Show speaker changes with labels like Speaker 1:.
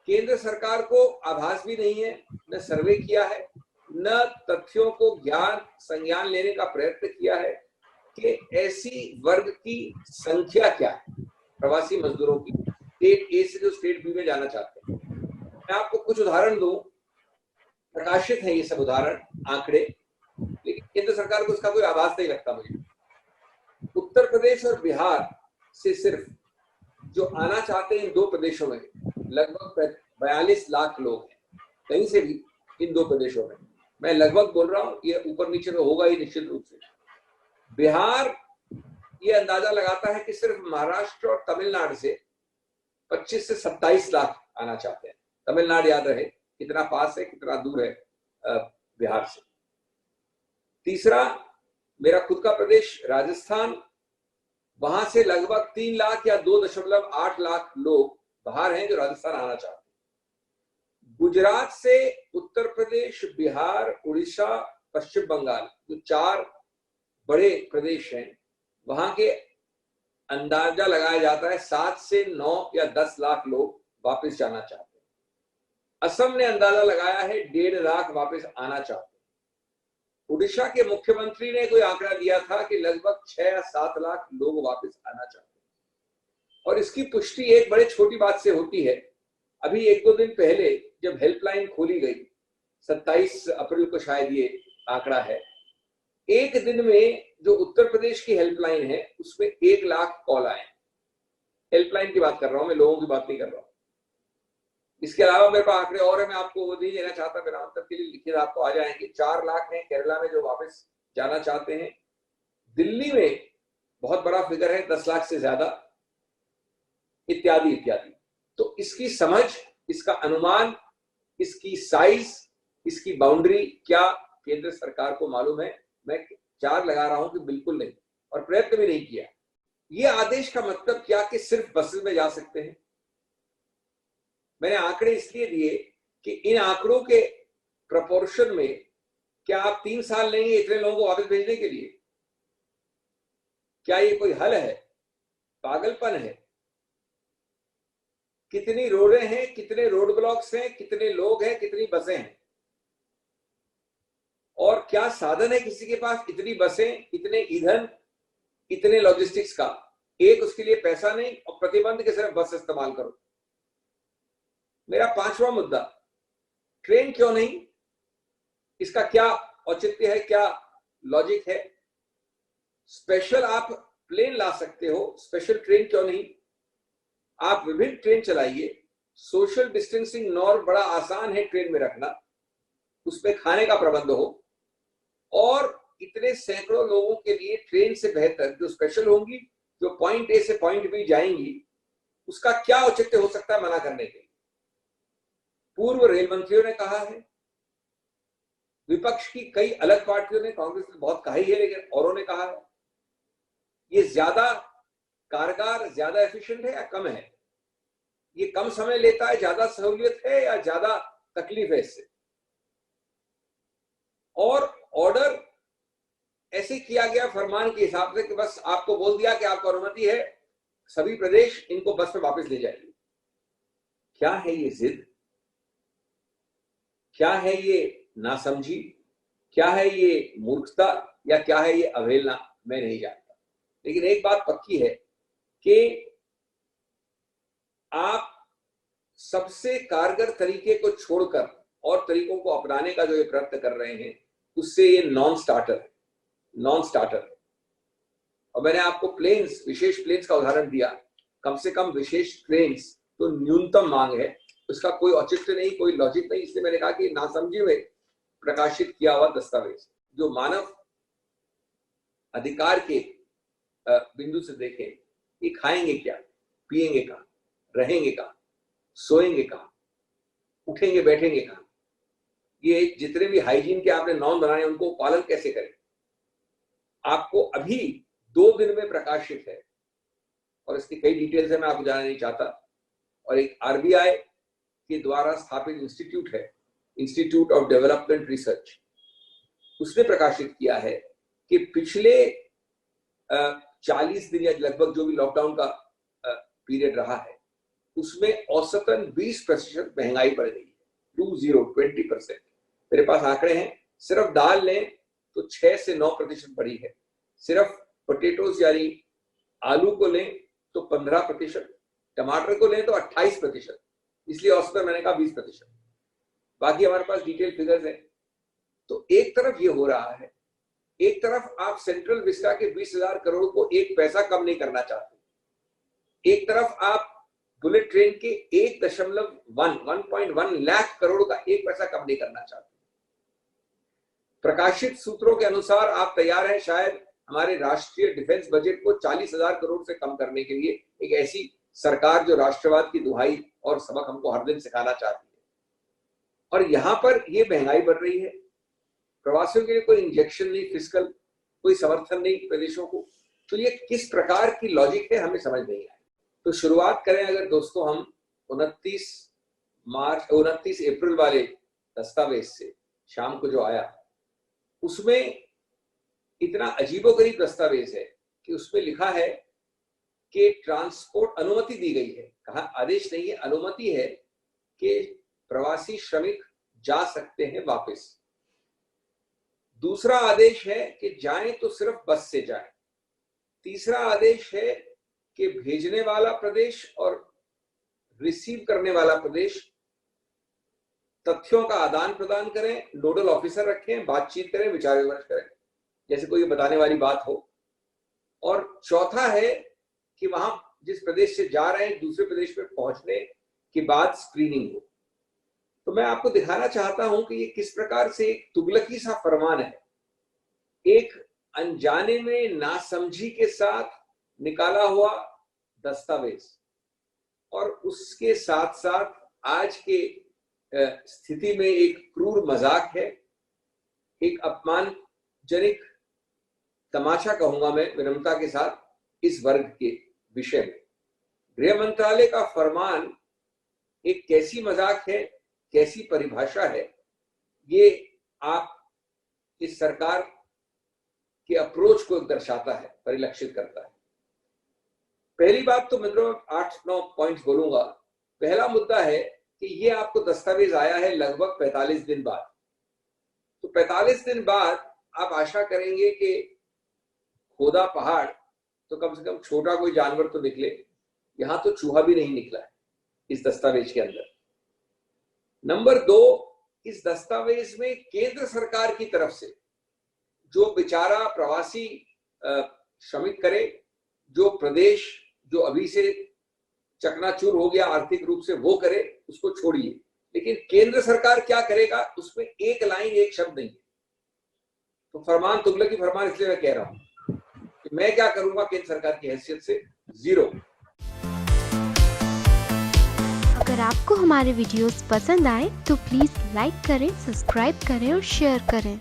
Speaker 1: केंद्र सरकार को आभास भी नहीं है, न सर्वे किया है, न तथ्यों को ज्ञान संज्ञान लेने का प्रयत्न किया है कि ऐसी वर्ग की संख्या क्या है प्रवासी मजदूरों की स्टेट ए से जो स्टेट बी में जाना चाहते हैं। मैं आपको कुछ उदाहरण दूं, प्रकाशित है ये सब उदाहरण आंकड़े, लेकिन केंद्र सरकार को इसका कोई आभास नहीं लगता मुझे। उत्तर प्रदेश और बिहार से सिर्फ जो आना चाहते हैं इन दो प्रदेशों में लगभग 42 लाख लोग हैं, कहीं से भी इन दो प्रदेशों में। मैं लगभग बोल रहा हूं, ये ऊपर नीचे तो होगा ही निश्चित रूप से। बिहार ये अंदाजा लगाता है कि सिर्फ महाराष्ट्र और तमिलनाडु से 25 से 27 लाख आना चाहते हैं। तमिलनाडु याद रहे कितना पास है कितना दूर है बिहार से। तीसरा मेरा खुद का प्रदेश राजस्थान, वहां से लगभग 3 लाख या 2.8 लाख लोग बाहर हैं जो राजस्थान आना चाहते हैं। गुजरात से उत्तर प्रदेश, बिहार, उड़ीसा, पश्चिम बंगाल जो 4 बड़े प्रदेश हैं, वहां के अंदाजा लगाया जाता है 7 से 9 या 10 लाख लोग वापस जाना चाहते हैं। असम ने अंदाजा लगाया है 1.5 लाख वापस आना चाहते हैं। उड़ीसा के मुख्यमंत्री ने कोई आंकड़ा दिया था कि लगभग 6 या 7 लाख लोग वापस आना चाहते हैं। और इसकी पुष्टि एक बड़े छोटी बात से होती है। अभी 1-2 दिन पहले जब हेल्पलाइन खोली गई, 27 अप्रैल को शायद ये आंकड़ा है, एक दिन में जो उत्तर प्रदेश की हेल्पलाइन है उसमें 1 लाख कॉल आए। हेल्पलाइन की बात कर रहा हूं मैं, लोगों की बात नहीं कर रहा हूं। इसके अलावा मेरे पास आंकड़े और है, मैं आपको वो नहीं देना चाहता, मेरा अंतर के लिए लिखित आपको आ जाएंगे। 4 लाख हैं केरला में जो वापस जाना चाहते हैं। दिल्ली में बहुत बड़ा फिगर है, 10 लाख से ज्यादा, इत्यादि इत्यादि। तो इसकी समझ, इसका अनुमान, इसकी साइज, इसकी बाउंड्री क्या केंद्र सरकार को मालूम है? मैं 4 लगा रहा हूं कि बिल्कुल नहीं, और प्रयत्न भी नहीं किया। ये आदेश का मतलब क्या कि सिर्फ बसेस में जा सकते हैं? मैंने आंकड़े इसलिए दिए कि इन आंकड़ों के प्रपोर्शन में क्या आप 3 साल लेंगे इतने लोगों को वापस भेजने के लिए? क्या ये कोई हल है? पागलपन है। कितनी रोडें हैं, कितने रोड ब्लॉक्स हैं, कितने लोग हैं, कितनी बसें हैं, और क्या साधन है किसी के पास इतनी बसें, इतने ईंधन, इतने लॉजिस्टिक्स का? एक उसके लिए पैसा नहीं और प्रतिबंध के सिर्फ बस इस्तेमाल करो। मेरा 5वां मुद्दा, ट्रेन क्यों नहीं? इसका क्या औचित्य है, क्या लॉजिक है? स्पेशल आप प्लेन ला सकते हो, स्पेशल ट्रेन क्यों नहीं? आप विभिन्न ट्रेन चलाइए, सोशल डिस्टेंसिंग नॉर्म बड़ा आसान है ट्रेन में रखना, उसमें खाने का प्रबंध हो, और इतने सैकड़ों लोगों के लिए ट्रेन से बेहतर जो स्पेशल होंगी, जो पॉइंट ए से पॉइंट बी जाएंगी, उसका क्या औचित्य हो सकता है मना करने के? पूर्व रेल मंत्रियों ने कहा है, विपक्ष की कई अलग पार्टियों ने, कांग्रेस ने बहुत कहा ही है, लेकिन औरों ने कहा है। ये ज्यादा कारगर, ज्यादा एफिशिएंट है या कम है? ये कम समय लेता है, ज्यादा सहूलियत है या ज्यादा तकलीफ है इससे? और ऑर्डर ऐसे किया गया फरमान के हिसाब से कि बस आपको बोल दिया कि आपको अनुमति है, सभी प्रदेश इनको बस में वापस ले जाइए। क्या है ये जिद? क्या है ये नासमझी? क्या है ये मूर्खता? या क्या है ये अवहेलना? मैं नहीं जानता। लेकिन एक बात पक्की है कि आप सबसे कारगर तरीके को छोड़कर और तरीकों को अपनाने का जो ये प्रयत्न कर रहे हैं, उससे ये नॉन स्टार्टर है, नॉन स्टार्टर। और मैंने आपको प्लेन्स, विशेष प्लेन्स का उदाहरण दिया। कम से कम विशेष प्लेन्स तो न्यूनतम मांग है, उसका कोई औचित्य नहीं, कोई लॉजिक नहीं। इसलिए मैंने कहा कि नासमझी में प्रकाशित किया हुआ दस्तावेज जो मानव अधिकार के बिंदु से देखें कि खाएंगे क्या, पिएंगे कहाँ, रहेंगे कहाँ, सोएंगे कहाँ, उठेंगे बैठेंगे कहाँ, ये जितने भी हाइजीन के आपने नॉर्म बनाए उनको पालन कैसे करें? आपको अभी 2 दिन में प्रकाशित है, और इसकी कई डिटेल्स है, मैं आपको जानना नहीं चाहता। और एक आरबीआई के द्वारा स्थापित इंस्टीट्यूट है, इंस्टीट्यूट ऑफ डेवलपमेंट रिसर्च, उसने प्रकाशित किया है कि पिछले 40 दिन या लगभग जो भी लॉकडाउन का पीरियड रहा है, उसमें औसतन 20% महंगाई बढ़ गई है। 20% मेरे पास आंकड़े हैं। सिर्फ दाल लें तो 6 से 9% बढ़ी है। सिर्फ पोटेटोज यानी आलू को लें तो 15%, टमाटर को लें तो 28%, इसलिए औसतन मैंने कहा 20%। बाकी हमारे पास डिटेल फिगर्स है। तो एक तरफ ये हो रहा है, एक तरफ आप सेंट्रल विस्टा के 20,000 करोड़ को एक पैसा कम नहीं करना चाहते, एक तरफ आप बुलेट ट्रेन के 1.1 लाख करोड़ का एक पैसा कम नहीं करना चाहते। प्रकाशित सूत्रों के अनुसार आप तैयार हैं शायद हमारे राष्ट्रीय डिफेंस बजट को 40,000 करोड़ से कम करने के लिए। एक ऐसी सरकार जो राष्ट्रवाद की दुहाई और सबक हमको हर दिन सिखाना चाहती है, और यहां पर ये महंगाई बढ़ रही है। प्रवासियों के लिए कोई इंजेक्शन नहीं, फिस्कल कोई समर्थन नहीं प्रदेशों को। तो ये किस प्रकार की लॉजिक है, हमें समझ नहीं आया। तो शुरुआत करें अगर दोस्तों हम 29 अप्रैल वाले दस्तावेज से, शाम को जो आया, उसमें इतना अजीबोगरीब दस्तावेज है कि उसमें लिखा है कि ट्रांसपोर्ट अनुमति दी गई है। कहा आदेश नहीं है, अनुमति है कि प्रवासी श्रमिक जा सकते हैं वापस। दूसरा आदेश है कि जाएं तो सिर्फ बस से जाएं। तीसरा आदेश है कि भेजने वाला प्रदेश और रिसीव करने वाला प्रदेश तथ्यों का आदान प्रदान करें, नोडल ऑफिसर रखें, बातचीत करें, विचार विमर्श करें, जैसे कोई बताने वाली बात हो। और चौथा है कि वहां जिस प्रदेश से जा रहे हैं दूसरे प्रदेश में पहुंचने के बाद स्क्रीनिंग हो। तो मैं आपको दिखाना चाहता हूं कि ये किस प्रकार से एक तुगलकी सा फरमान है, एक अनजाने में नासमझी के साथ निकाला हुआ दस्तावेज, और उसके साथ साथ आज के स्थिति में एक क्रूर मजाक है, एक अपमानजनक तमाशा कहूंगा मैं विनम्रता के साथ इस वर्ग के विषय में। गृह मंत्रालय का फरमान एक कैसी मजाक है, कैसी परिभाषा है, ये आप इस सरकार के अप्रोच को दर्शाता है, परिलक्षित करता है। पहली बात तो मित्रों 8-9 पॉइंट्स बोलूंगा। पहला मुद्दा है कि ये आपको दस्तावेज आया है लगभग 45 दिन बाद। तो 45 दिन बाद आप आशा करेंगे कि खोदा पहाड़ तो कम से कम छोटा कोई जानवर तो निकले। यहां तो चूहा भी नहीं निकला है इस दस्तावेज के अंदर। नंबर 2, इस दस्तावेज में केंद्र सरकार की तरफ से जो बेचारा प्रवासी श्रमिक करे, जो प्रदेश जो अभी से चकनाचूर हो गया आर्थिक रूप से, वो करे, उसको छोड़िए। लेकिन केंद्र सरकार क्या करेगा उसमें एक लाइन, एक शब्द नहीं है। तो फरमान तुगलकी फरमान इसलिए मैं कह रहा हूं कि मैं क्या करूंगा केंद्र सरकार की हैसियत से, जीरो।
Speaker 2: अगर आपको हमारे वीडियोस पसंद आए तो प्लीज लाइक करें, सब्सक्राइब करें और शेयर करें।